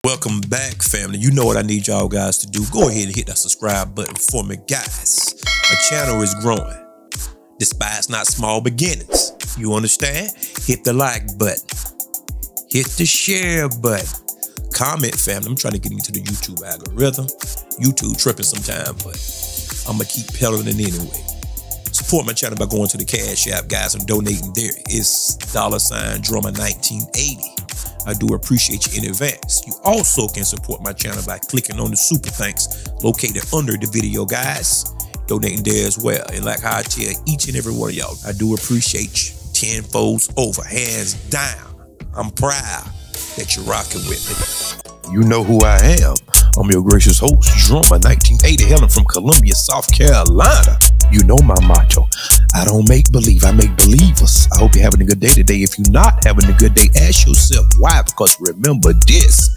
Welcome back, family. You know what I need y'all guys to do. Go ahead and hit that subscribe button for me, guys. My channel is growing. Despise not small beginnings. You understand? Hit the like button. Hit the share button. Comment, family. I'm trying to get into the YouTube algorithm. YouTube tripping sometime, but I'm going to keep peddling it anyway. Support my channel by going to the Cash App, guys, and donating there. It's $Drummer1980. I do appreciate you in advance. You also can support my channel by clicking on the super thanks located under the video, guys. Donating there as well. And like how I tell each and every one of y'all, I do appreciate you tenfolds over, hands down. I'm proud that you're rocking with me. You know who I am. I'm your gracious host, Drummer1980, hailing from Columbia, South Carolina. You know my motto. I don't make believe, I make believers. I hope you're having a good day today. If you're not having a good day, ask yourself why. Because remember this,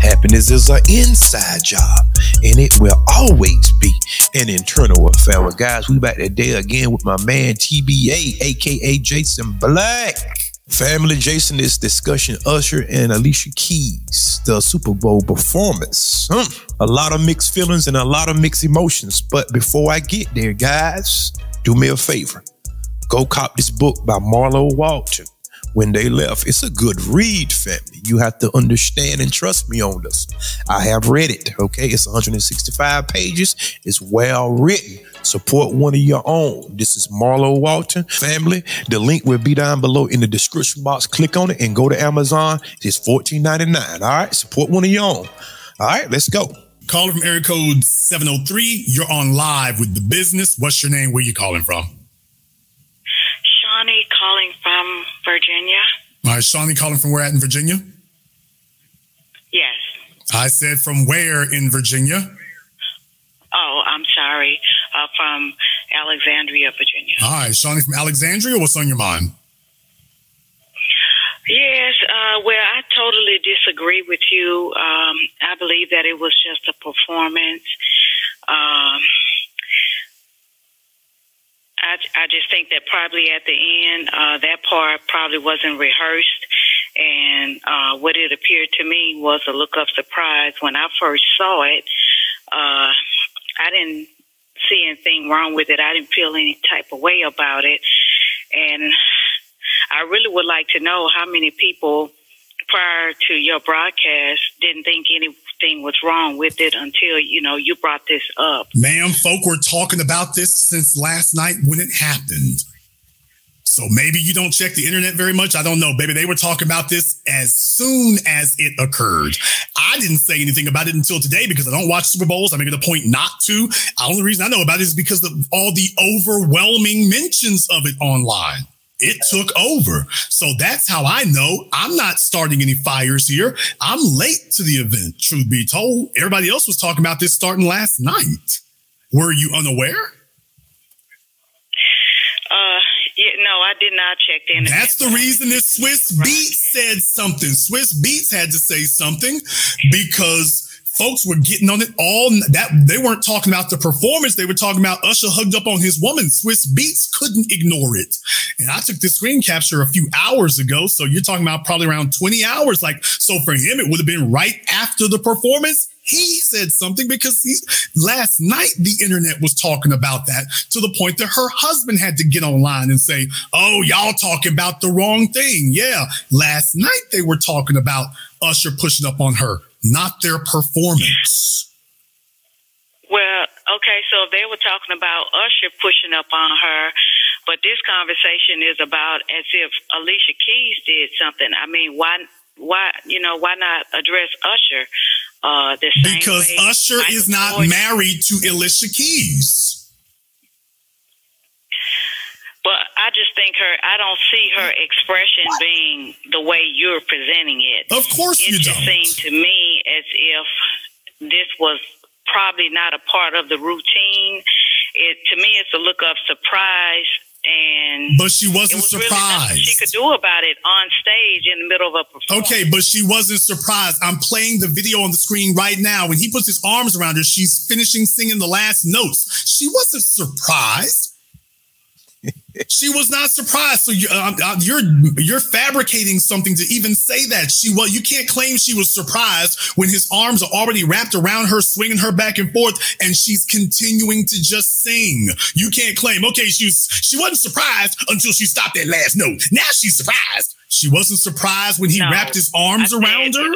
happiness is an inside job, and it will always be an internal affair. Well, guys, we back today again with my man TBA, aka Jason Black. Family, Jason is discussing Usher and Alicia Keys, the Super Bowl performance. A lot of mixed feelings and a lot of mixed emotions. But before I get there, guys, do me a favor. Go cop this book by Marlo Walton, When They Left. It's a good read, family. You have to understand and trust me on this. I have read it, okay? It's 165 pages. It's well written. Support one of your own. This is Marlo Walton. Family, the link will be down below in the description box. Click on it and go to Amazon. It's $14.99. All right? Support one of your own. All right, let's go. Caller from area code 703. You're on live with The Business. What's your name? Where you calling from? Shawnee calling from Virginia. All right, Shawnee calling from where at in Virginia? Yes. I said from where in Virginia? Oh, I'm sorry. From Alexandria, Virginia. All right, Shawnee from Alexandria. What's on your mind? Yes, well, I totally disagree with you. I believe that it was just a performance. I just think that probably at the end, that part probably wasn't rehearsed. And what it appeared to me was a look of surprise. When I first saw it, I didn't see anything wrong with it. I didn't feel any type of way about it. And I really would like to know how many people prior to your broadcast didn't think anything was wrong with it until, you brought this up. Ma'am, folk were talking about this since last night when it happened. So maybe you don't check the internet very much. I don't know, baby. They were talking about this as soon as it occurred. I didn't say anything about it until today because I don't watch Super Bowls. I make it a point not to. The only reason I know about it is because of all the overwhelming mentions of it online. It took over. So that's how I know I'm not starting any fires here. I'm late to the event, truth be told. Everybody else was talking about this starting last night. Were you unaware? Yeah, no, I did not check the internet. That's the reason that Swiss Beats said something. Swiss Beats had to say something because folks were getting on it all that. They weren't talking about the performance. They were talking about Usher hugged up on his woman. Swiss Beats couldn't ignore it. And I took this screen capture a few hours ago. So you're talking about probably around 20 hours. So for him, it would have been right after the performance. He said something because last night the internet was talking about that to the point that her husband had to get online and say, oh, y'all talking about the wrong thing. Yeah, last night they were talking about Usher pushing up on her, not their performance. Well, okay, so if they were talking about Usher pushing up on her, but this conversation is about as if Alicia Keys did something. I mean, why not address Usher? Because Usher is not married to Alicia Keys. But I just think I don't see her expression being the way you're presenting it. Of course you don't. It just seemed to me as if this was probably not a part of the routine. To me, it's a look of surprise. But she wasn't surprised. Really nothing she could do about it on stage in the middle of a performance. Okay, but she wasn't surprised. I'm playing the video on the screen right now. When he puts his arms around her, she's finishing singing the last notes. She wasn't surprised. She was not surprised. So you're fabricating something to even say that. You can't claim she was surprised when his arms are already wrapped around her, swinging her back and forth, and she's continuing to just sing. You can't claim, okay, she wasn't surprised until she stopped that last note. Now she's surprised. She wasn't surprised when he wrapped his arms around her.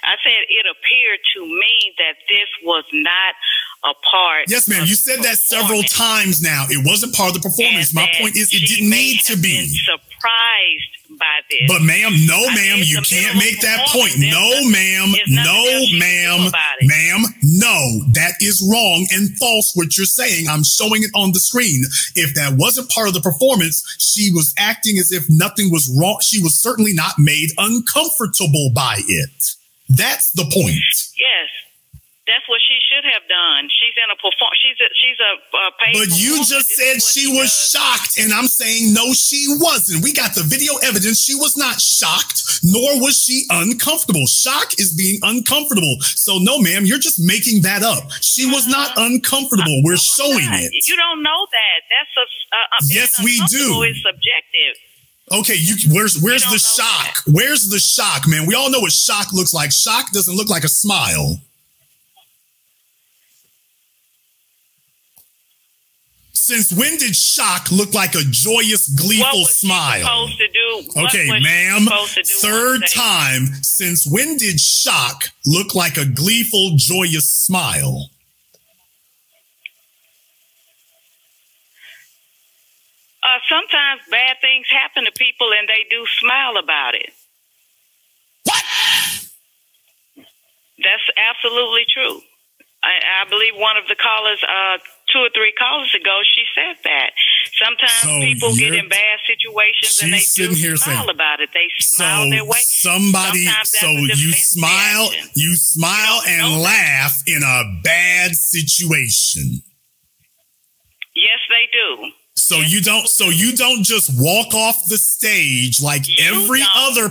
I said it appeared to me that this was not a part. Yes, ma'am. You said that several times now. It wasn't part of the performance. My point is it didn't need to be. Surprised by this. But ma'am, no ma'am, you can't make that point. No ma'am, no ma'am, ma'am, no. That is wrong and false what you're saying. I'm showing it on the screen. If that wasn't part of the performance, she was acting as if nothing was wrong. She was certainly not made uncomfortable by it. That's the point. Yes. That's what she should have done. She's in a she's a paid. But you just said she was shocked, and I'm saying no, she wasn't. We got the video evidence. She was not shocked, nor was she uncomfortable. Shock is being uncomfortable. So no, ma'am, you're just making that up. She was not uncomfortable. We're showing it. You don't know that. That's yes, we do. It's subjective. Okay, where's the shock? Where's the shock, man? We all know what shock looks like. Shock doesn't look like a smile. Since when did shock look like a joyous, gleeful smile? What was she supposed to do? Okay, ma'am, third time. Since when did shock look like a gleeful, joyous smile? Sometimes bad things happen to people and they do smile about it. What? That's absolutely true. I believe one of the callers, 2 or 3 callers ago, she said that. Sometimes people get in bad situations and they do smile about it. They smile their way. You smile and laugh in a bad situation. Yes, they do. So you don't just walk off the stage like every other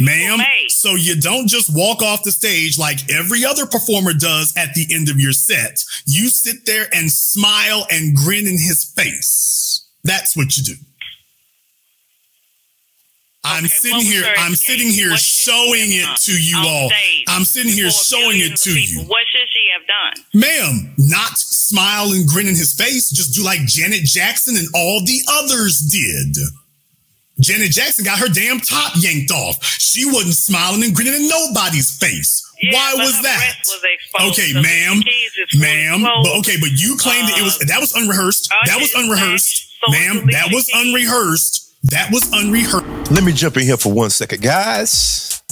ma'am. So you don't just walk off the stage like every other performer does at the end of your set. You sit there and smile and grin in his face. That's what you do. I'm sitting here showing it to you all. I'm sitting here showing it to you. What should she have done? Ma'am, not smile and grin in his face. Just do like Janet Jackson and all the others did. Janet Jackson got her damn top yanked off. She wasn't smiling and grinning in nobody's face. Yeah, why was that? Okay, so ma'am, but you claimed that was unrehearsed. That was unrehearsed. Ma'am, that was unrehearsed. That was unrehearsed. Let me jump in here for 1 second, guys.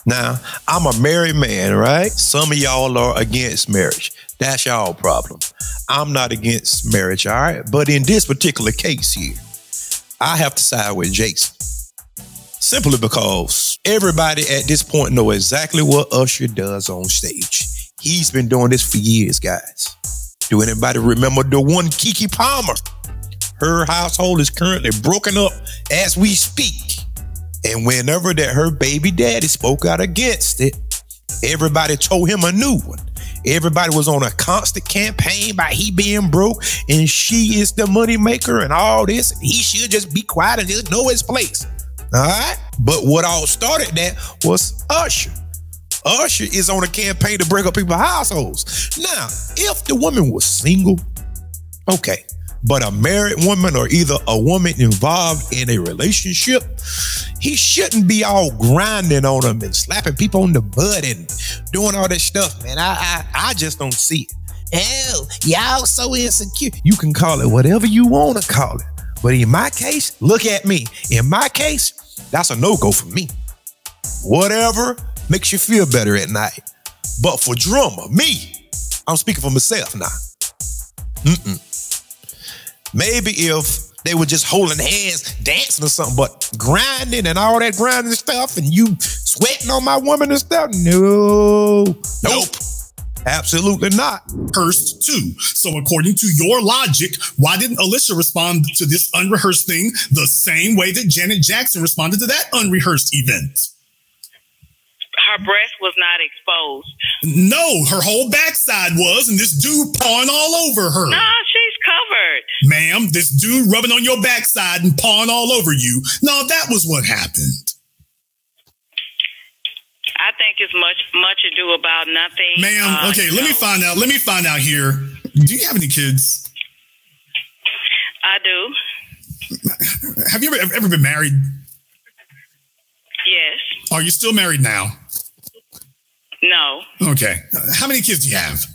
Now, I'm a married man, right? Some of y'all are against marriage. That's y'all problem. I'm not against marriage, all right? But in this particular case here, I have to side with Jason. Simply because everybody at this point know exactly what Usher does on stage. He's been doing this for years, guys. Do anybody remember the one Keke Palmer? Her household is currently broken up as we speak. And whenever that her baby daddy spoke out against it, everybody told him a new one. Everybody was on a constant campaign about he being broke and she is the money maker and all this. And he should just be quiet and just know his place. All right? But what all started that was Usher. Usher is on a campaign to break up people's households. Now, if the woman was single, okay. But a married woman or either a woman involved in a relationship, he shouldn't be all grinding on them and slapping people on the butt and doing all that stuff, man. I just don't see it. Oh, y'all so insecure. You can call it whatever you want to call it. But in my case, look at me. In my case, that's a no-go for me. Whatever makes you feel better at night. But for drama, me, I'm speaking for myself now. Maybe if they were just holding hands, dancing or something, but grinding and all that grinding stuff and you sweating on my woman and stuff, nope. Absolutely not. Rehearsed too. So according to your logic, why didn't Alicia respond to this unrehearsed thing the same way that Janet Jackson responded to that unrehearsed event? Her breast was not exposed. No, her whole backside was, and this dude pawing all over her. No, she's covered. Ma'am, this dude rubbing on your backside and pawing all over you. No, that was what happened. I think it's much ado about nothing. Ma'am, okay, let me find out. Let me find out here. Do you have any kids? I do. Have you ever been married? Yes. Are you still married now? No. Okay. How many kids do you have?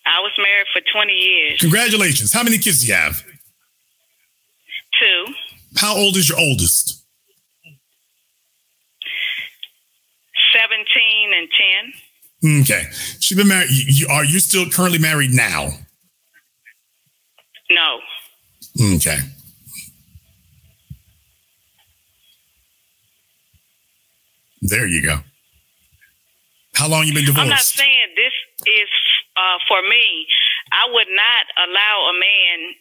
I was married for 20 years. Congratulations. How many kids do you have? 2. How old is your oldest? 17 and 10. Okay. She's been married. Are you still currently married now? No. Okay. There you go. How long you been divorced? I'm not saying this is for me. I would not allow a man,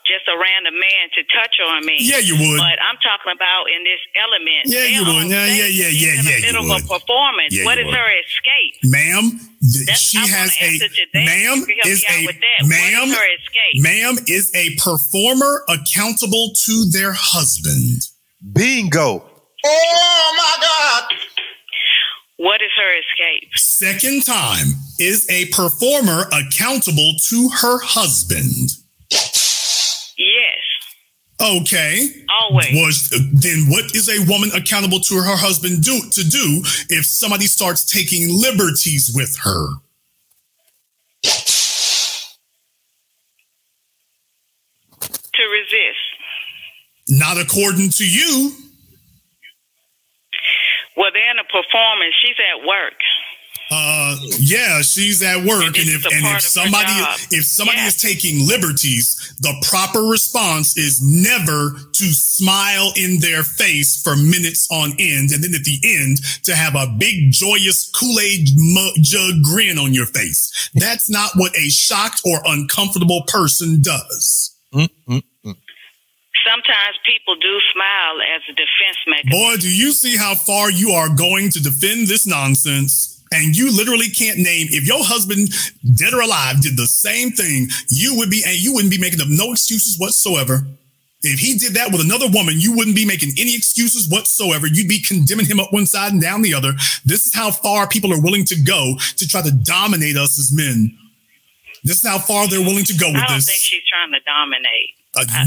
just a random man, to touch on me. Yeah, you would. But I'm talking about in this element. Yeah, you would. Yeah, in the middle of a performance. Yeah, what is her escape? Ma'am, she has a ma'am is a performer accountable to their husband. Bingo. Oh my God. What is her escape? Second time, is a performer accountable to her husband? Yes. Okay. Always. Then what is a woman accountable to her husband to do if somebody starts taking liberties with her? To resist. Not according to you. Well, they're in a performance. She's at work. Yeah, she's at work, and if somebody yeah. is taking liberties, the proper response is never to smile in their face for minutes on end, and then at the end to have a big joyous Kool-Aid jug grin on your face. That's not what a shocked or uncomfortable person does. Sometimes people do smile as a defense mechanism. Boy, do you see how far you are going to defend this nonsense? And you literally can't name, if your husband, dead or alive, did the same thing, you wouldn't be making up no excuses whatsoever. If he did that with another woman, you wouldn't be making any excuses whatsoever. You'd be condemning him up one side and down the other. This is how far people are willing to go to try to dominate us as men. This is how far they're willing to go with this. I don't think she's trying to dominate.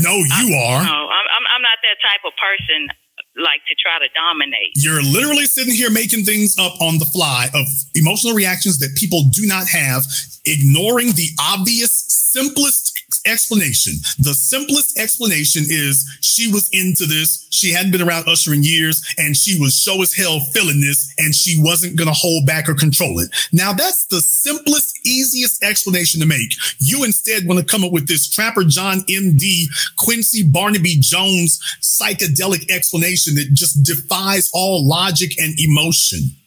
No, you are. No, I'm not that type of person, like, to try to dominate. You're literally sitting here making things up on the fly of emotional reactions that people do not have, ignoring the obvious, simplest explanation. The simplest explanation is she was into this. She hadn't been around Usher in years, and she was show as hell feeling this, and she wasn't going to hold back or control it. Now, that's the simplest, easiest explanation to make. You instead want to come up with this Trapper John M.D. Quincy Barnaby Jones psychedelic explanation that just defies all logic and emotion.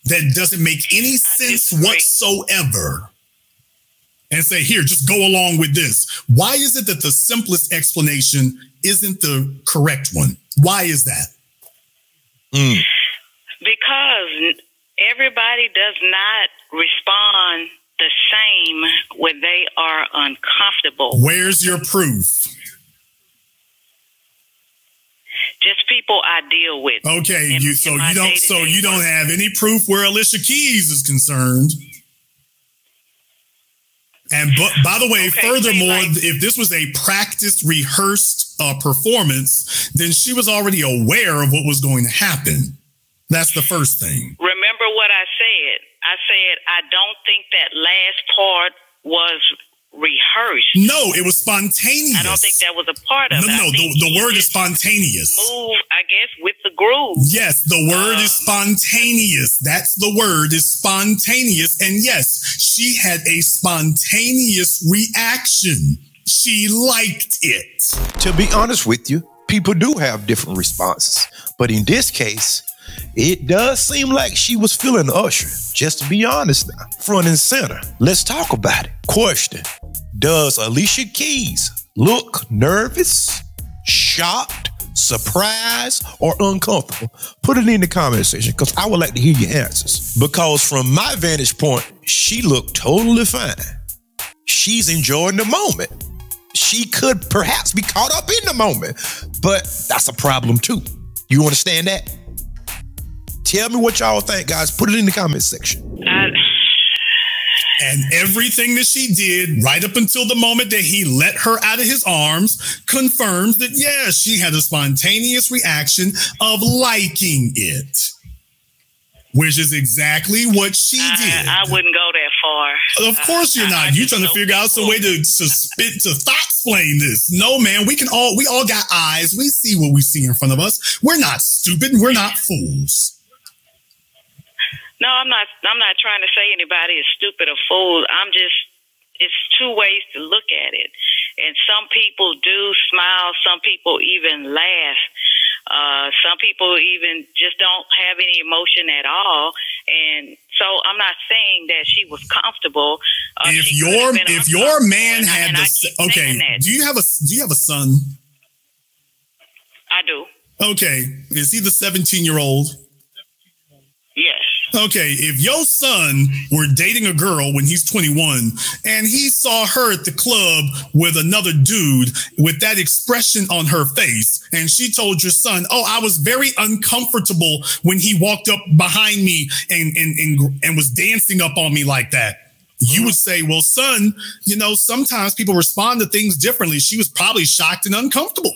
That doesn't make any sense whatsoever. And say, here, just go along with this. Why is it that the simplest explanation isn't the correct one? Why is that? Because everybody does not respond the same when they are uncomfortable. Where's your proof? Just people I deal with. Okay, you don't have any proof where Alicia Keys is concerned. And by the way, furthermore, if this was a practiced, rehearsed performance, then she was already aware of what was going to happen. That's the first thing. Remember what I said? I said, I don't think that last part was rehearsed. No, it was spontaneous. I don't think that was a part of it. No, the word is spontaneous. Move, I guess, with the groove. Yes, the word is spontaneous. That's the word, is spontaneous. And yes, she had a spontaneous reaction. She liked it. To be honest with you, people do have different responses. But in this case, it does seem like she was feeling Usher. Just to be honest now, front and center. Let's talk about it. Question: does Alicia Keys look nervous, shocked, surprised, or uncomfortable? Put it in the comment section, because I would like to hear your answers. Because from my vantage point, she looked totally fine. She's enjoying the moment. She could perhaps be caught up in the moment, but that's a problem too. You understand that? Tell me what y'all think, guys. Put it in the comment section. And everything that she did right up until the moment that he let her out of his arms confirms that, yeah, she had a spontaneous reaction of liking it, which is exactly what she did. I wouldn't go that far. Of course you're not. You're trying to figure out some way to thought explain this. No, man, we all got eyes. We see what we see in front of us. We're not stupid. We're not fools. No, I'm not trying to say anybody is stupid or fool. It's two ways to look at it. And some people do smile. Some people even laugh. Some people even just don't have any emotion at all. And so I'm not saying that she was comfortable. If your man had do you have a son? I do. Okay. Is he the 17-year-old? Yes. Okay, if your son were dating a girl when he's 21 and he saw her at the club with another dude with that expression on her face, and she told your son, "Oh, I was very uncomfortable when he walked up behind me and was dancing up on me like that," you would say, "Well, son, you know, sometimes people respond to things differently. She was probably shocked and uncomfortable."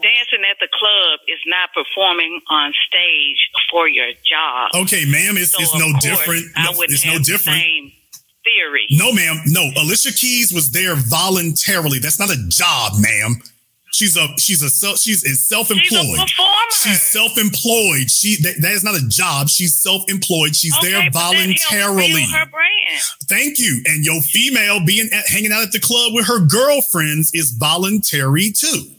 Dancing at the club is not performing on stage for your job. Okay, ma'am, it's no different. It's no different. Same theory. No, ma'am. No, Alicia Keys was there voluntarily. That's not a job, ma'am. She's self-employed. She's a performer. She's self-employed. That is not a job. She's self-employed. She's there voluntarily. Her brand. Thank you. And your female hanging out at the club with her girlfriends is voluntary too.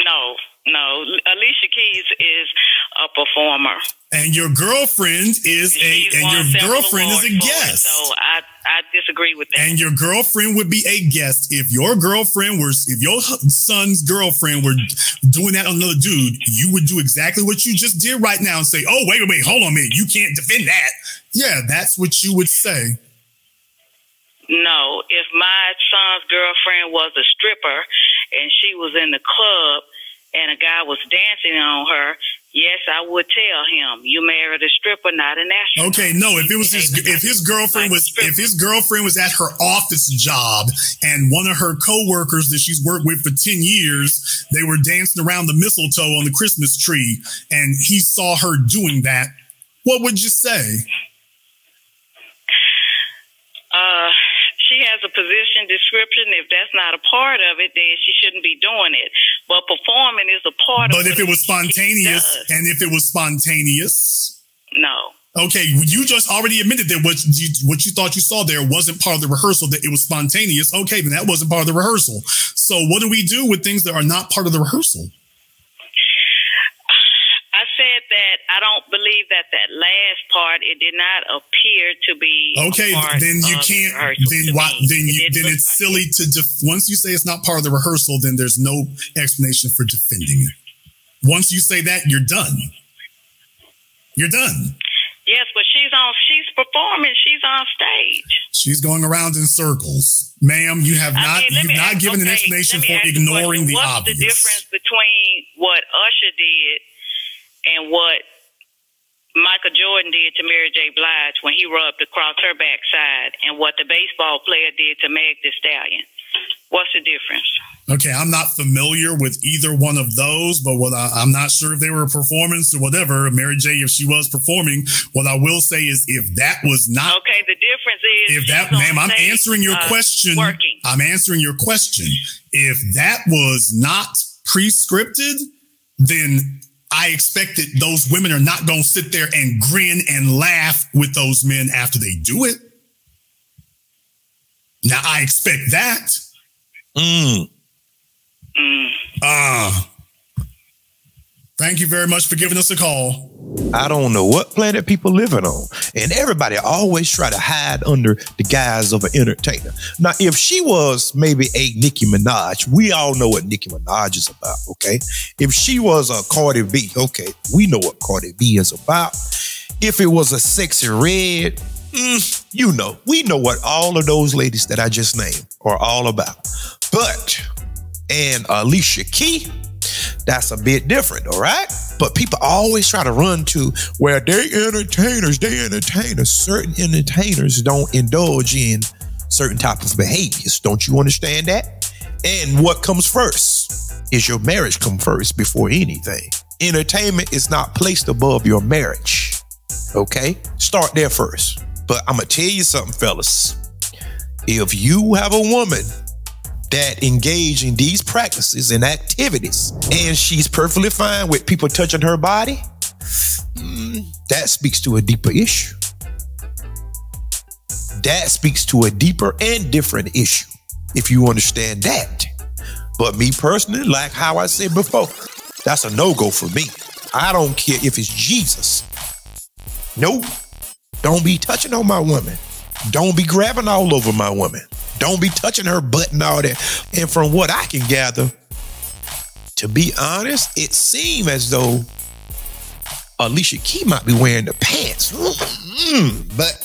No. Alicia Keys is a performer. And your girlfriend is a guest. So I disagree with that. And your girlfriend would be a guest. If your son's girlfriend were doing that on another dude, you would do exactly what you just did right now and say, "Oh, wait, hold on a minute. You can't defend that." Yeah, that's what you would say. No, if my son's girlfriend was a stripper and she was in the club and a guy was dancing on her, yes, I would tell him, "You married a stripper, not an astronaut." Okay, no, if his girlfriend was at her office job and one of her coworkers that she's worked with for 10 years, they were dancing around the mistletoe on the Christmas tree and he saw her doing that, what would you say? She has a position description. If that's not a part of it, then she shouldn't be doing it. But performing is a part of it. But if it was spontaneous, no. Okay, you just already admitted that what you thought you saw there wasn't part of the rehearsal, that it was spontaneous. Okay, then that wasn't part of the rehearsal. So what do we do with things that are not part of the rehearsal? I said that I don't believe that last part, it did not appear to be. Okay, then you can't. Then it's silly to once you say it's not part of the rehearsal, then there's no explanation for defending it. Once you say that, you're done. You're done. Yes, but she's performing. She's on stage. She's going around in circles, ma'am. You have not given an explanation for ignoring the obvious. What's the difference between what Usher did and what Michael Jordan did to Mary J. Blige when he rubbed across her backside, and what the baseball player did to Meg Thee Stallion? What's the difference? Okay, I'm not familiar with either one of those, but I'm not sure if they were a performance or whatever. Mary J., if she was performing, what I will say is if that was not... Okay, the difference is... Ma'am, I'm answering your question. Working. I'm answering your question. If that was not pre-scripted, then I expect that those women are not going to sit there and grin and laugh with those men after they do it. Now, I expect that. Thank you very much for giving us a call. I don't know what planet people living on. And everybody always try to hide under the guise of an entertainer. Now, if she was maybe a Nicki Minaj, we all know what Nicki Minaj is about, okay? If she was a Cardi B, okay, we know what Cardi B is about. If it was a Sexy Red, You know, we know what all of those ladies that I just named are all about. But, and Alicia Key, that's a bit different, all right? But people always try to run to where they entertainers. Certain entertainers don't indulge in certain type of behaviors. Don't you understand that? And what comes first is your marriage come first before anything. Entertainment is not placed above your marriage, okay? Start there first. But I'm gonna tell you something, fellas. If you have a woman that engage in these practices and activities, and she's perfectly fine with people touching her body, that speaks to a deeper issue. That speaks to a deeper and different issue, if you understand that. But me personally, like how I said before, that's a no-go for me. I don't care if it's Jesus. Nope. Don't be touching on my woman. Don't be grabbing all over my woman. Don't be touching her butt and all that. And from what I can gather, to be honest, it seems as though Alicia Key might be wearing the pants. But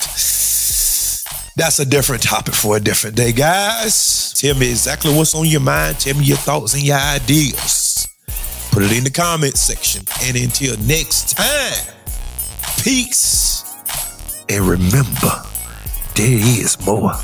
that's a different topic for a different day, guys. Tell me exactly what's on your mind. Tell me your thoughts and your ideas. Put it in the comment section. And until next time, peace. And remember, there is more.